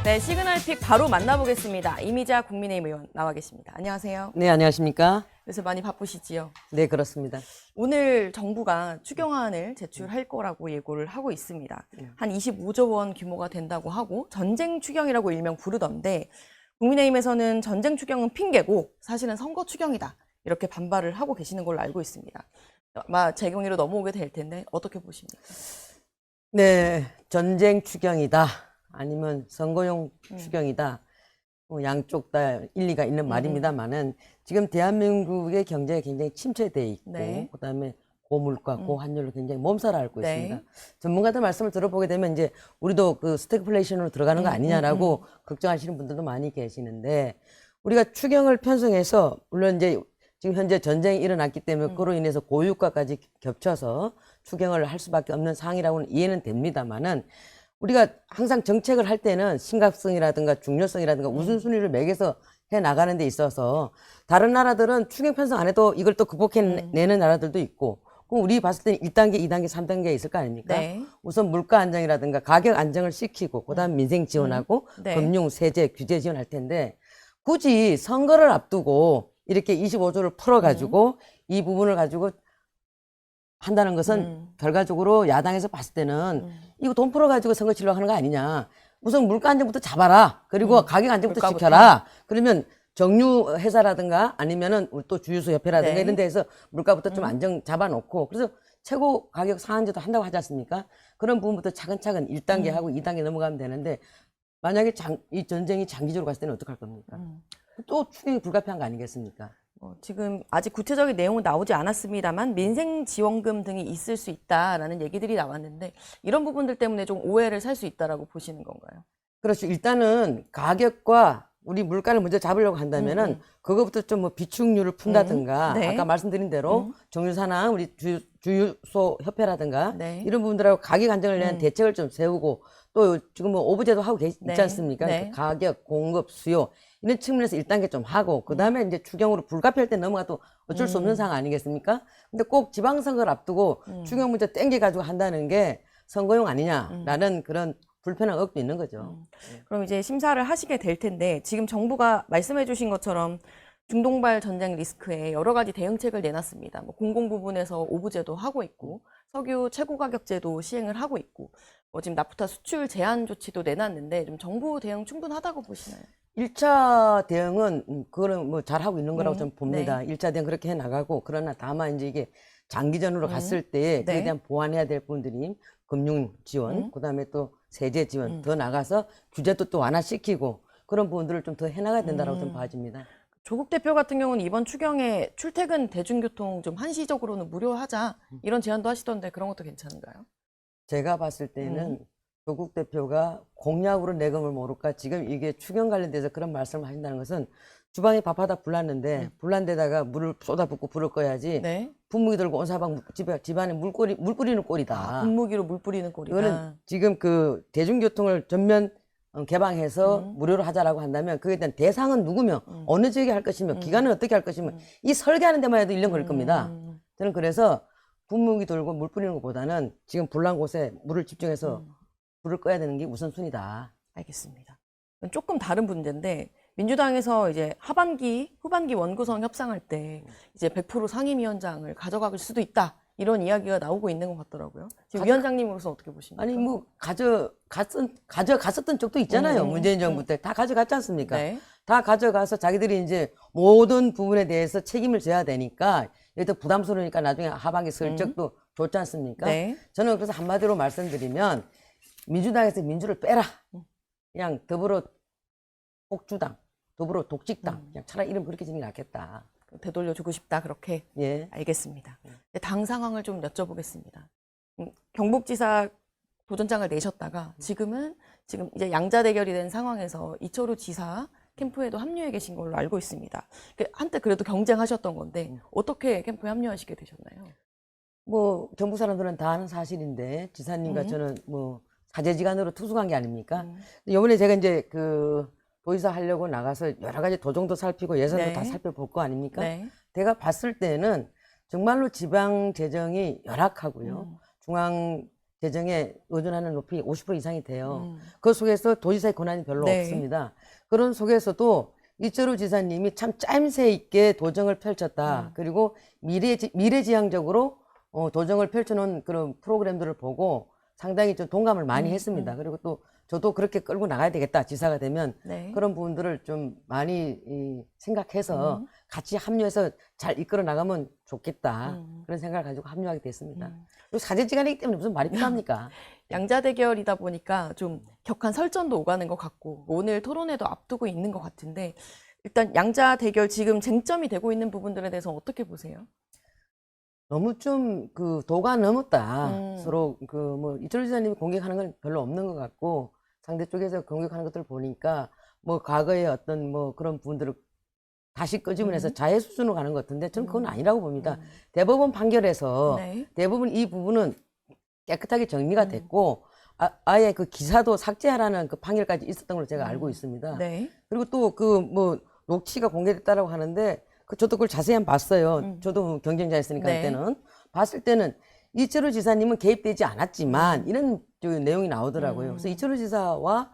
네, 시그널픽 바로 만나보겠습니다. 이미자 국민의힘 의원 나와 계십니다. 안녕하세요. 네, 안녕하십니까? 요새 많이 바쁘시지요? 네, 그렇습니다. 오늘 정부가 추경안을 제출할 거라고 예고를 하고 있습니다. 한 25조 원 규모가 된다고 하고 전쟁 추경이라고 일명 부르던데 국민의힘에서는 전쟁 추경은 핑계고 사실은 선거 추경이다. 이렇게 반발을 하고 계시는 걸로 알고 있습니다. 아마 재경위로 넘어오게 될 텐데 어떻게 보십니까? 네, 전쟁 추경이다. 아니면 선거용 추경이다. 양쪽 다 일리가 있는 말입니다만은 지금 대한민국의 경제가 굉장히 침체돼 있고 네. 그다음에 고물가, 고환율로 굉장히 몸살을 앓고 네. 있습니다. 전문가들 말씀을 들어보게 되면 이제 우리도 그 스태그플레이션으로 들어가는 거 아니냐라고 걱정하시는 분들도 많이 계시는데 우리가 추경을 편성해서 물론 이제 지금 현재 전쟁이 일어났기 때문에 그로 인해서 고유가까지 겹쳐서 추경을 할 수밖에 없는 상황이라고는 이해는 됩니다만은 우리가 항상 정책을 할 때는 심각성이라든가 중요성이라든가 우선순위를 매겨서 해 나가는 데 있어서 다른 나라들은 추경 편성 안 해도 이걸 또 극복해내는 나라들도 있고 그럼 우리 봤을 때는 1단계, 2단계, 3단계 있을 거 아닙니까? 네. 우선 물가 안정이라든가 가격 안정을 시키고 그다음 민생 지원하고 네. 금융, 세제, 규제 지원할 텐데 굳이 선거를 앞두고 이렇게 25조를 풀어가지고 이 부분을 가지고 한다는 것은 결과적으로 야당에서 봤을 때는 이거 돈 풀어가지고 선거 치려고 하는 거 아니냐. 우선 물가 안정부터 잡아라. 그리고 가격 안정부터 물가부터. 지켜라. 그러면 정유 회사라든가 아니면은 우리 또 주유소 협회라든가 네. 이런 데에서 물가부터 좀 안정 잡아놓고 그래서 최고 가격 상한제도 한다고 하지 않습니까? 그런 부분부터 차근차근 1단계 하고 2단계 넘어가면 되는데 만약에 이 전쟁이 장기적으로 갔을 때는 어떡할 겁니까? 또 추경이 불가피한 거 아니겠습니까? 지금 아직 구체적인 내용은 나오지 않았습니다만 민생지원금 등이 있을 수 있다라는 얘기들이 나왔는데 이런 부분들 때문에 좀 오해를 살 수 있다라고 보시는 건가요? 그렇죠. 일단은 가격과 우리 물가를 먼저 잡으려고 한다면은 그거부터 좀 뭐 비축률을 푼다든가 네. 아까 말씀드린 대로 정유사나 우리 주유소 협회라든가 네. 이런 부분들하고 가격 안정을 위한 대책을 좀 세우고 또 지금 뭐 오브제도 하고 있지 네. 않습니까? 네. 그 가격, 공급, 수요 이런 측면에서 1단계 좀 하고 그다음에 이제 추경으로 불가피할 때 넘어가도 어쩔 수 없는 상황 아니겠습니까? 근데 꼭 지방선거를 앞두고 추경 문제 땡겨가지고 한다는 게 선거용 아니냐라는 그런 불편한 의혹도 있는 거죠. 그럼 이제 심사를 하시게 될 텐데 지금 정부가 말씀해 주신 것처럼 중동발 전쟁 리스크에 여러 가지 대응책을 내놨습니다. 뭐 공공 부분에서 오부제도 하고 있고 석유 최고가격제도 시행을 하고 있고 지금 나프타 수출 제한 조치도 내놨는데 좀 정부 대응 충분하다고 보시나요? 1차 대응은 그거는 뭐 잘하고 있는 거라고 저는 봅니다. 네. 1차 대응 그렇게 해 나가고 그러나 다만 이제 이게 장기전으로 갔을 때 그에 네. 대한 보완해야 될 부분들이 금융 지원, 그다음에 또 세제 지원 더 나가서 규제도 또 완화시키고 그런 부분들을 좀 더 해나가야 된다라고 좀 봐집니다. 조국 대표 같은 경우는 이번 추경에 출퇴근 대중교통 좀 한시적으로는 무료하자 이런 제안도 하시던데 그런 것도 괜찮은가요? 제가 봤을 때는 조국 대표가 공약으로 내금을 모를까 지금 이게 추경 관련돼서 그런 말씀을 하신다는 것은 주방에 밥하다 불났는데 불난 데다가 물을 쏟아붓고 불을 꺼야지 네. 분무기 들고 온 사방 집안에 물 뿌리는 꼴이다. 분무기로 물 뿌리는 꼴이다. 이거는 지금 그 대중교통을 전면 개방해서 무료로 하자라고 한다면 그에 대한 대상은 누구며 어느 지역에 할 것이며 기간은 어떻게 할 것이며 이 설계하는 데만 해도 1년 걸릴 겁니다. 저는 그래서 분무기 들고 물 뿌리는 것보다는 지금 불난 곳에 물을 집중해서 불을 꺼야 되는 게 우선순위다. 알겠습니다. 조금 다른 문제인데 민주당에서 이제 하반기, 후반기 원구성 협상할 때 이제 100% 상임위원장을 가져갈 수도 있다. 이런 이야기가 나오고 있는 것 같더라고요. 지금 위원장님으로서 어떻게 보십니까? 아니 뭐 가져갔었던 적도 있잖아요. 문재인 정부 때 다 가져갔지 않습니까? 네. 다 가져가서 자기들이 이제 모든 부분에 대해서 책임을 져야 되니까 얘도 부담스러우니까 나중에 하반기 슬쩍도 좋지 않습니까? 네. 저는 그래서 한마디로 말씀드리면 민주당에서 민주를 빼라. 그냥 더불어 폭주당, 더불어 독직당. 그냥 차라리 이름 그렇게 지는 게 낫겠다. 되돌려주고 싶다. 그렇게. 예. 알겠습니다. 당 상황을 좀 여쭤보겠습니다. 경북지사 도전장을 내셨다가 지금 이제 양자 대결이 된 상황에서 이철우 지사 캠프에도 합류해 계신 걸로 알고 있습니다. 한때 그래도 경쟁하셨던 건데 어떻게 캠프에 합류하시게 되셨나요? 뭐 경북 사람들은 다 아는 사실인데 지사님과 저는 뭐 사제지간으로 투숙한 게 아닙니까? 이번에 제가 이제 그 도지사 하려고 나가서 여러 가지 도정도 살피고 예산도 네. 다 살펴볼 거 아닙니까? 네. 제가 봤을 때는 정말로 지방 재정이 열악하고요. 중앙 재정에 의존하는 높이 50% 이상이 돼요. 그 속에서 도지사의 권한이 별로 네. 없습니다. 그런 속에서도 이철우 지사님이 참 짜임새 있게 도정을 펼쳤다. 그리고 미래지향적으로 도정을 펼쳐놓은 그런 프로그램들을 보고 상당히 좀 동감을 많이 했습니다. 그리고 또 저도 그렇게 끌고 나가야 되겠다. 지사가 되면 네. 그런 부분들을 좀 많이 생각해서 같이 합류해서 잘 이끌어 나가면 좋겠다. 그런 생각을 가지고 합류하게 됐습니다. 그리고 사제지간이기 때문에 무슨 말이 필요합니까? 양자 대결이다 보니까 좀 격한 설전도 오가는 것 같고 오늘 토론회도 앞두고 있는 것 같은데 일단 양자 대결 지금 쟁점이 되고 있는 부분들에 대해서 어떻게 보세요? 너무 좀 그 도가 넘었다. 서로 그 뭐 이철우 지사님이 공격하는 건 별로 없는 것 같고 상대 쪽에서 공격하는 것들을 보니까 뭐 과거의 어떤 뭐 그런 부분들을 다시 끄집어내서 자해 수준으로 가는 것 같은데 저는 그건 아니라고 봅니다. 대법원 판결에서 네. 대부분 이 부분은 깨끗하게 정리가 됐고 아예 그 기사도 삭제하라는 그 판결까지 있었던 걸로 제가 알고 있습니다. 네. 그리고 또 그 뭐 녹취가 공개됐다라고 하는데 저도 그걸 자세히 한번 봤어요. 저도 경쟁자였으니까 네. 그때는 봤을 때는 이철우 지사님은 개입되지 않았지만 이런 내용이 나오더라고요. 그래서 이철우 지사와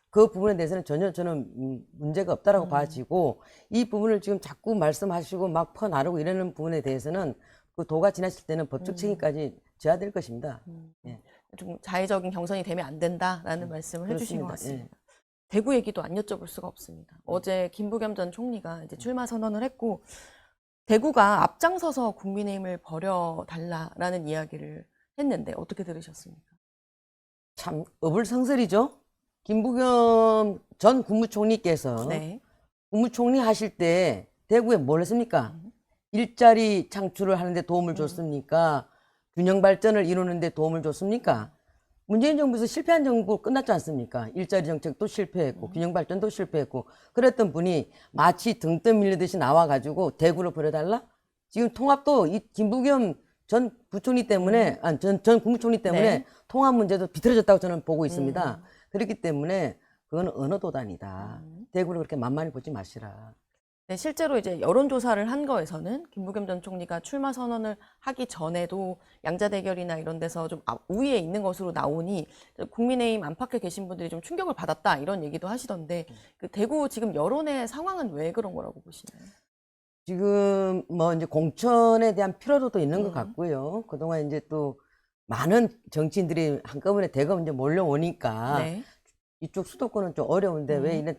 그 부분에 대해서는 전혀 저는 문제가 없다라고 봐지고 이 부분을 지금 자꾸 말씀하시고 막 퍼나르고 이러는 부분에 대해서는 그 도가 지나칠 때는 법적 책임까지 져야 될 것입니다. 예. 좀 자의적인 경선이 되면 안 된다라는 말씀을 해주신 것 그렇습니다. 같습니다. 대구 얘기도 안 여쭤볼 수가 없습니다. 어제 김부겸 전 총리가 이제 출마 선언을 했고 대구가 앞장서서 국민의힘을 버려달라라는 이야기를 했는데 어떻게 들으셨습니까? 참 어불성설이죠. 김부겸 전 국무총리께서 네. 국무총리 하실 때 대구에 뭘 했습니까? 일자리 창출을 하는데 도움을 줬습니까? 균형 발전을 이루는데 도움을 줬습니까? 문재인 정부에서 실패한 정부 끝났지 않습니까? 일자리 정책도 실패했고 균형 발전도 실패했고 그랬던 분이 마치 등 떠밀리듯이 나와가지고 대구를 버려달라? 지금 통합도 이 김부겸 전 부총리 때문에 전 국무총리 때문에 네. 통합 문제도 비틀어졌다고 저는 보고 있습니다. 그렇기 때문에 그건 언어도단이다. 대구를 그렇게 만만히 보지 마시라. 네, 실제로 이제 여론조사를 한 거에서는 김부겸 전 총리가 출마 선언을 하기 전에도 양자 대결이나 이런 데서 좀 우위에 있는 것으로 나오니 국민의힘 안팎에 계신 분들이 좀 충격을 받았다 이런 얘기도 하시던데 그 대구 지금 여론의 상황은 왜 그런 거라고 보시나요? 지금 뭐 이제 공천에 대한 피로도도 있는 것 같고요. 그동안 이제 또 많은 정치인들이 한꺼번에 대거 이제 몰려오니까 네. 이쪽 수도권은 좀 어려운데 왜 이런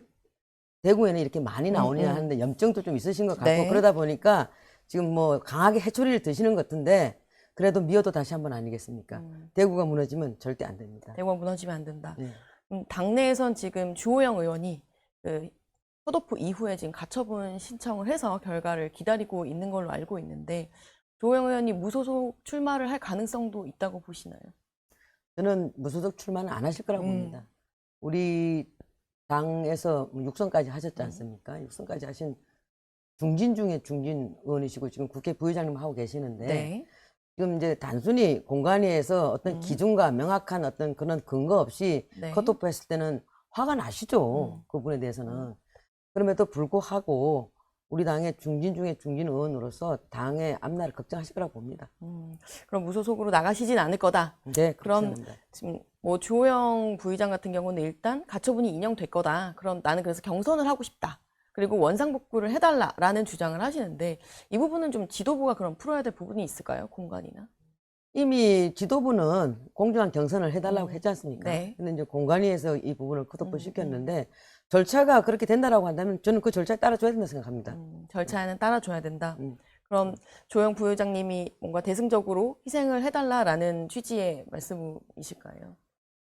대구에는 이렇게 많이 나오느냐 하는데 염증도 좀 있으신 것 같고 네. 그러다 보니까 지금 뭐 강하게 해초리를 드시는 것 같은데 그래도 미워도 다시 한번 아니겠습니까? 대구가 무너지면 절대 안 됩니다. 대구가 무너지면 안 된다. 네. 당내에선 지금 주호영 의원이 그 컷오프 이후에 지금 가처분 신청을 해서 결과를 기다리고 있는 걸로 알고 있는데 주호영 의원이 무소속 출마를 할 가능성도 있다고 보시나요? 저는 무소속 출마는 안 하실 거라고 봅니다. 우리 당에서 6선까지 하셨지 않습니까? 6선까지 하신 중진 중에 중진 의원이시고 지금 국회 부의장님 하고 계시는데 네. 지금 이제 단순히 공관위에서 어떤 기준과 명확한 어떤 그런 근거 없이 네. 컷오프 했을 때는 화가 나시죠. 그 부분에 대해서는. 그럼에도 불구하고 우리 당의 중진 중에 중진 의원으로서 당의 앞날을 걱정하실 거라고 봅니다. 그럼 무소속으로 나가시진 않을 거다. 네, 그럼 그렇습니다. 지금 뭐 주호영 부의장 같은 경우는 일단 가처분이 인용될 거다. 그럼 나는 그래서 경선을 하고 싶다. 그리고 원상복구를 해달라라는 주장을 하시는데 이 부분은 좀 지도부가 그럼 풀어야 될 부분이 있을까요? 공관이나? 이미 지도부는 공정한 경선을 해달라고 했지 않습니까? 네. 근데 이제 공관위에서 이 부분을 컷오프 시켰는데 절차가 그렇게 된다라고 한다면 저는 그 절차에 따라줘야 된다고 생각합니다. 절차에는 따라줘야 된다. 그럼 조영 부회장님이 뭔가 대승적으로 희생을 해달라라는 취지의 말씀이실까요?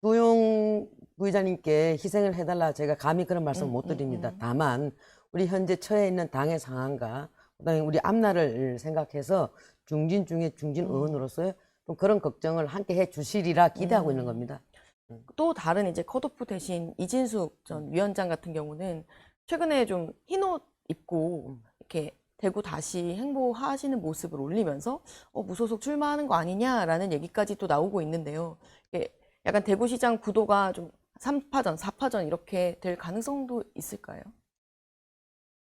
조용 부의장님께 희생을 해달라 제가 감히 그런 말씀 못 드립니다. 다만 우리 현재 처해 있는 당의 상황과 그다음에 우리 앞날을 생각해서 중진 중에 중진 의원으로서의 좀 그런 걱정을 함께 해 주시리라 기대하고 있는 겁니다. 또 다른 이제 컷오프 대신 이진숙 전 위원장 같은 경우는 최근에 좀 흰 옷 입고 이렇게 대구 다시 행보하시는 모습을 올리면서 무소속 출마하는 거 아니냐라는 얘기까지 또 나오고 있는데요. 이게 약간 대구시장 구도가 좀 3파전, 4파전 이렇게 될 가능성도 있을까요?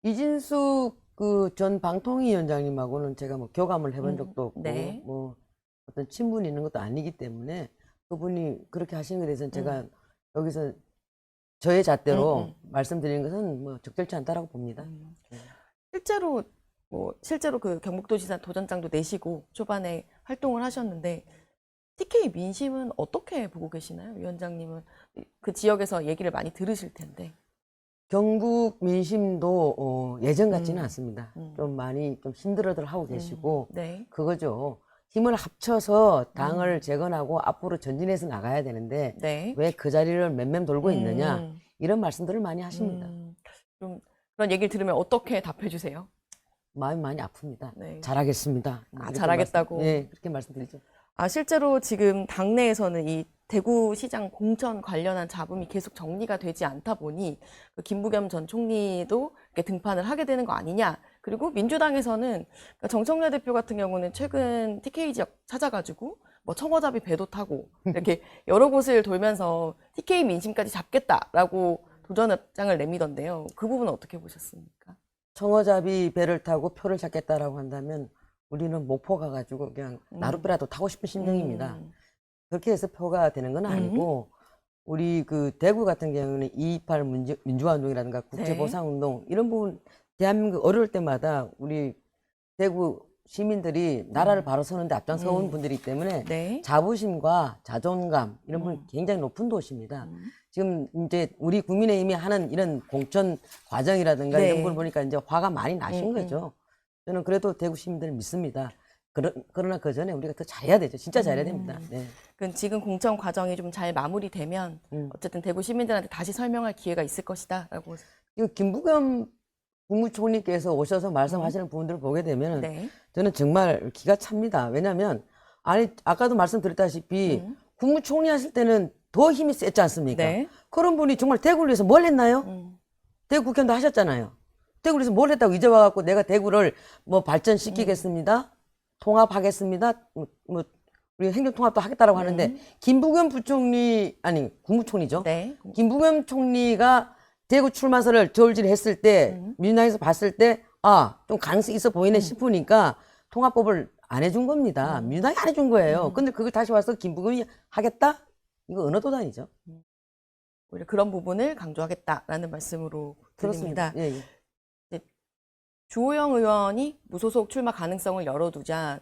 이진숙 그 전 방통위원장님하고는 제가 뭐 교감을 해본 적도 없고 네. 뭐 어떤 친분이 있는 것도 아니기 때문에 그분이 그렇게 하시는 것에 대해서는 제가 여기서 저의 잣대로 음. 말씀드리는 것은 뭐 적절치 않다라고 봅니다. 실제로 그 경북도지사 도전장도 내시고 초반에 활동을 하셨는데 TK 민심은 어떻게 보고 계시나요? 위원장님은 그 지역에서 얘기를 많이 들으실 텐데. 경북 민심도 예전 같지는 않습니다. 음. 좀 많이 좀 힘들어들 하고 계시고 네. 그거죠. 힘을 합쳐서 당을 재건하고 앞으로 전진해서 나가야 되는데 네. 왜 그 자리를 맴맴 돌고 있느냐 이런 말씀들을 많이 하십니다. 좀 그런 얘기를 들으면 어떻게 답해 주세요? 마음이 많이 아픕니다. 네. 잘하겠습니다. 아, 잘하겠다고. 네, 그렇게 말씀드리죠. 아, 실제로 지금 당내에서는 이 대구시장 공천 관련한 잡음이 계속 정리가 되지 않다 보니 그 김부겸 전 총리도 이렇게 등판을 하게 되는 거 아니냐. 그리고 민주당에서는 그러니까 정청래 대표 같은 경우는 최근 TK 지역 찾아가지고 뭐 청어잡이 배도 타고 이렇게 여러 곳을 돌면서 TK 민심까지 잡겠다라고 도전장을 내미던데요. 그 부분은 어떻게 보셨습니까? 청어잡이 배를 타고 표를 찾겠다라고 한다면 우리는 목포 가가지고 그냥 나룻배라도 타고 싶은 심정입니다. 그렇게 해서 표가 되는 건 아니고 우리 그 대구 같은 경우는 2.28 민주화운동이라든가 국제보상운동 이런 부분 대한민국 어려울 때마다 우리 대구 시민들이 나라를 바로 서는데 앞장서 온 분들이기 때문에 네. 자부심과 자존감 이런 부분이 굉장히 높은 도시입니다. 지금 이제 우리 국민의힘이 하는 이런 공천 과정이라든가 네. 이런 걸 보니까 이제 화가 많이 나신 거죠. 저는 그래도 대구 시민들을 믿습니다. 그러나 그 전에 우리가 더 잘해야 되죠. 진짜 잘해야 됩니다. 네. 그 지금 공천 과정이 좀 잘 마무리되면 어쨌든 대구 시민들한테 다시 설명할 기회가 있을 것이다라고. 이거 김부겸 국무총리께서 오셔서 말씀하시는 부분들을 보게 되면 네. 저는 정말 기가 찹니다. 왜냐하면 아니 아까도 말씀드렸다시피 국무총리 하실 때는 더 힘이 셌지 않습니까? 네. 그런 분이 정말 대구를 위해서 뭘 했나요? 대구 국회의원도 하셨잖아요. 대구를 위해서 뭘 했다고 이제 와갖고 내가 대구를 뭐 발전시키겠습니다. 통합하겠습니다. 뭐 우리 행정통합도 하겠다라고 하는데 김부겸 부총리 아니 국무총리죠. 네. 김부겸 총리가 대구 출마설을 저울질했을 때 민주당에서 봤을 때 아 좀 가능성이 있어 보이네 싶으니까 통합법을 안 해준 겁니다. 민주당이 안 해준 거예요. 근데 그걸 다시 와서 김부겸이 하겠다? 이거 어느 도단이죠? 오히려 그런 부분을 강조하겠다라는 말씀으로 들립니다. 예, 예. 주호영 의원이 무소속 출마 가능성을 열어두자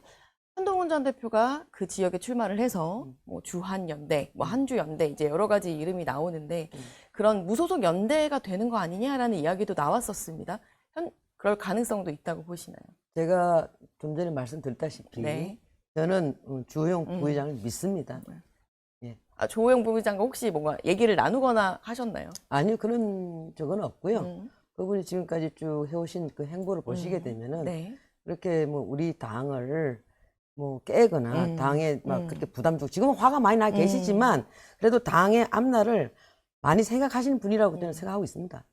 한동훈 전 대표가 그 지역에 출마를 해서 뭐 주한연대, 뭐 한주연대 이제 여러 가지 이름이 나오는데 그런 무소속 연대가 되는 거 아니냐라는 이야기도 나왔었습니다. 그럴 가능성도 있다고 보시나요? 제가 좀 전에 말씀드렸다시피 네. 저는 주호영 부의장을 믿습니다. 예. 아, 주호영 부의장과 혹시 뭔가 얘기를 나누거나 하셨나요? 아니요, 그런 적은 없고요. 그분이 지금까지 쭉 해오신 그 행보를 보시게 되면은 네. 그렇게 뭐 우리 당을 뭐 깨거나 당에 막 그렇게 부담 주고 지금은 화가 많이 나 계시지만 그래도 당의 앞날을 많이 생각하시는 분이라고 저는 생각하고 있습니다.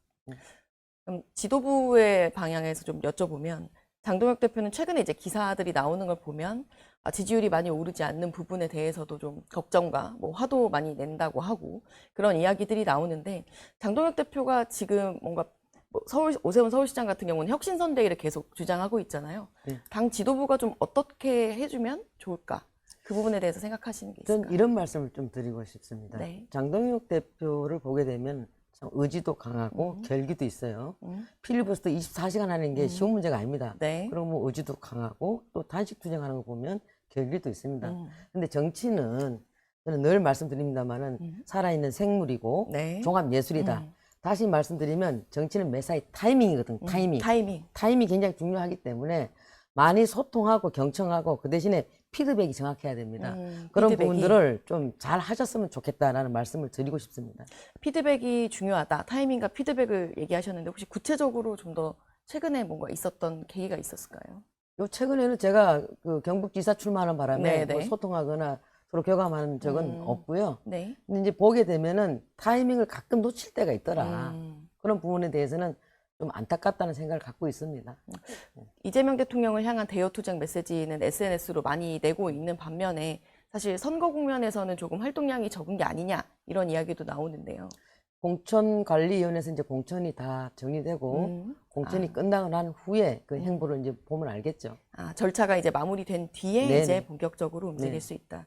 그럼 지도부의 방향에서 좀 여쭤보면 장동혁 대표는 최근에 이제 기사들이 나오는 걸 보면 지지율이 많이 오르지 않는 부분에 대해서도 좀 걱정과 뭐 화도 많이 낸다고 하고 그런 이야기들이 나오는데 장동혁 대표가 지금 뭔가 뭐 오세훈 서울시장 같은 경우는 혁신선대위를 계속 주장하고 있잖아요. 네. 당 지도부가 좀 어떻게 해주면 좋을까? 그 부분에 대해서 생각하시는 게 있을까요? 저는 이런 말씀을 좀 드리고 싶습니다. 네. 장동혁 대표를 보게 되면 참 의지도 강하고 결기도 있어요. 필리버스터 24시간 하는 게 쉬운 문제가 아닙니다. 네. 그리고 뭐 의지도 강하고 또 단식 투쟁하는 거 보면 결기도 있습니다. 근데 정치는 저는 늘 말씀드립니다만은 살아있는 생물이고 네. 종합예술이다. 다시 말씀드리면 정치는 매사에 타이밍이거든. 타이밍. 타이밍이 굉장히 중요하기 때문에 많이 소통하고 경청하고 그 대신에 피드백이 정확해야 됩니다. 그런 피드백이. 부분들을 좀 잘 하셨으면 좋겠다라는 말씀을 드리고 싶습니다. 피드백이 중요하다. 타이밍과 피드백을 얘기하셨는데 혹시 구체적으로 좀 더 최근에 뭔가 있었던 계기가 있었을까요? 요 최근에는 제가 그 경북지사 출마하는 바람에 네네. 뭐 소통하거나 서로 교감하는 적은 없고요. 네. 근데 이제 보게 되면은 타이밍을 가끔 놓칠 때가 있더라. 그런 부분에 대해서는 좀 안타깝다는 생각을 갖고 있습니다. 이재명 대통령을 향한 대여 투쟁 메시지는 SNS로 많이 내고 있는 반면에 사실 선거 국면에서는 조금 활동량이 적은 게 아니냐 이런 이야기도 나오는데요. 공천관리위원회에서 이제 공천이 다 정리되고 공천이 끝나고 난 후에 그 행보를 이제 보면 알겠죠. 절차가 이제 마무리된 뒤에 네네. 이제 본격적으로 움직일 네. 수 있다.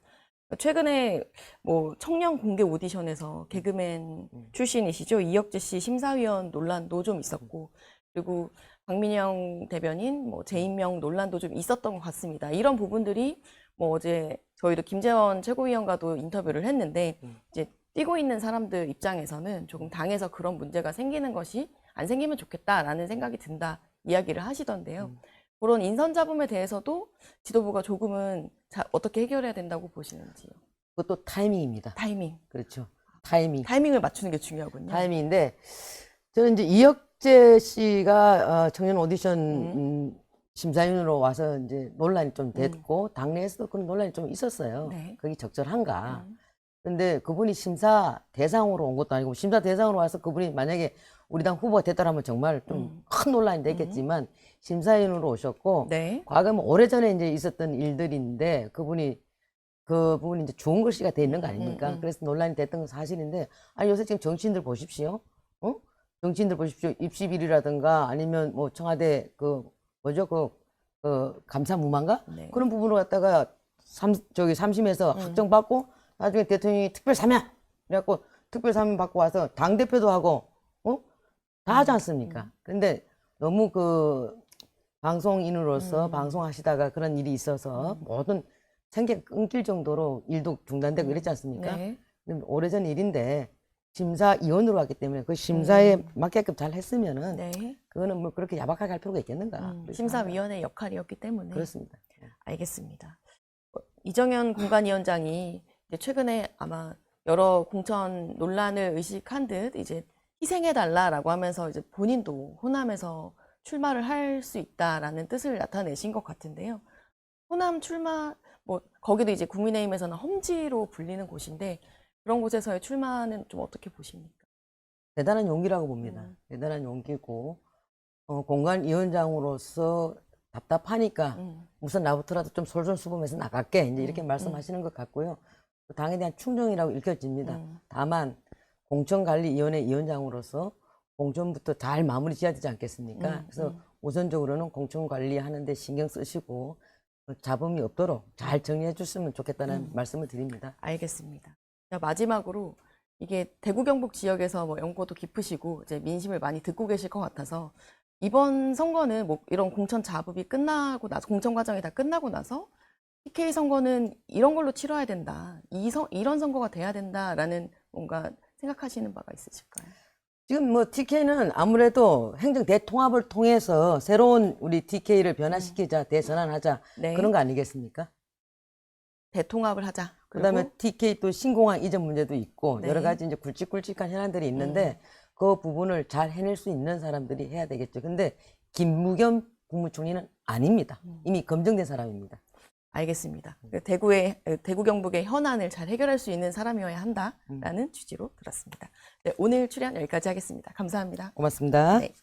최근에 뭐 청년 공개 오디션에서 개그맨 출신이시죠. 이혁재 씨 심사위원 논란도 좀 있었고, 그리고 박민영 대변인 뭐 재임명 논란도 좀 있었던 것 같습니다. 이런 부분들이 뭐 어제 저희도 김재원 최고위원과도 인터뷰를 했는데 이제 뛰고 있는 사람들 입장에서는 조금 당에서 그런 문제가 생기는 것이 안 생기면 좋겠다라는 생각이 든다 이야기를 하시던데요. 그런 인선 잡음에 대해서도 지도부가 조금은 어떻게 해결해야 된다고 보시는지요? 그것도 타이밍입니다. 타이밍. 그렇죠. 타이밍. 타이밍을 맞추는 게 중요하군요. 타이밍인데 저는 이제 이혁재 씨가 청년 오디션 심사위원으로 와서 이제 논란이 좀 됐고 당내에서도 그런 논란이 좀 있었어요. 네. 그게 적절한가? 근데 그분이 심사 대상으로 온 것도 아니고 심사 대상으로 와서 그분이 만약에 우리 당 후보가 됐다라면 정말 좀 큰 논란이 됐겠지만 심사위원으로 오셨고 네. 과거 뭐 오래전에 이제 있었던 일들인데 그분이 이제 좋은 글씨가 돼 있는 거 아닙니까? 그래서 논란이 됐던 건 사실인데 아니 요새 지금 정치인들 보십시오. 정치인들 보십시오. 입시 비리라든가 아니면 뭐 청와대 감사무만가? 네. 그런 부분을 갖다가 삼심에서 확정받고 나중에 대통령이 특별 사면 그래갖고 특별 사면 받고 와서 당대표도 하고 다 하지 않습니까? 근데 너무 방송인으로서 방송하시다가 그런 일이 있어서 모든 생계가 끊길 정도로 일도 중단되고 이랬지 않습니까? 네. 근데 오래전 일인데 심사위원으로 왔기 때문에 그 심사에 맞게끔 잘 했으면은 네. 그거는 뭐 그렇게 야박하게 할 필요가 있겠는가? 심사위원의 역할이었기 때문에. 그렇습니다. 알겠습니다. 이정현 공관위원장이 이제 최근에 아마 여러 공천 논란을 의식한 듯 이제 희생해달라라고 하면서 이제 본인도 호남에서 출마를 할 수 있다라는 뜻을 나타내신 것 같은데요. 호남 출마, 뭐, 거기도 이제 국민의힘에서는 험지로 불리는 곳인데 그런 곳에서의 출마는 좀 어떻게 보십니까? 대단한 용기라고 봅니다. 대단한 용기고, 공관위원장으로서 답답하니까 우선 나부터라도 좀 솔선수범해서 나갈게. 이제 이렇게 말씀하시는 것 같고요. 당에 대한 충정이라고 읽혀집니다. 다만, 공천관리위원회 위원장으로서 공천부터 잘 마무리 지어야 되지 않겠습니까? 그래서 우선적으로는 공천 관리하는데 신경 쓰시고 잡음이 없도록 잘 정리해 줬으면 좋겠다는 말씀을 드립니다. 알겠습니다. 자, 마지막으로 이게 대구 경북 지역에서 뭐 연고도 깊으시고 이제 민심을 많이 듣고 계실 것 같아서 이번 선거는 뭐 이런 공천 잡음이 끝나고 나서 공천 과정이 다 끝나고 나서 TK 선거는 이런 걸로 치러야 된다. 이런 선거가 돼야 된다라는 뭔가 생각하시는 바가 있으실까요? 지금 뭐 TK는 아무래도 행정 대통합을 통해서 새로운 우리 TK를 변화시키자, 대전환하자 네. 그런 거 아니겠습니까? 대통합을 하자. 그다음에 TK 또 신공항 이전 문제도 있고 네. 여러 가지 이제 굵직굵직한 현안들이 있는데 그 부분을 잘 해낼 수 있는 사람들이 해야 되겠죠. 근데 김무겸 국무총리는 아닙니다. 이미 검증된 사람입니다. 알겠습니다. 대구 경북의 현안을 잘 해결할 수 있는 사람이어야 한다라는 취지로 들었습니다. 네, 오늘 출연 여기까지 하겠습니다. 감사합니다. 고맙습니다. 네.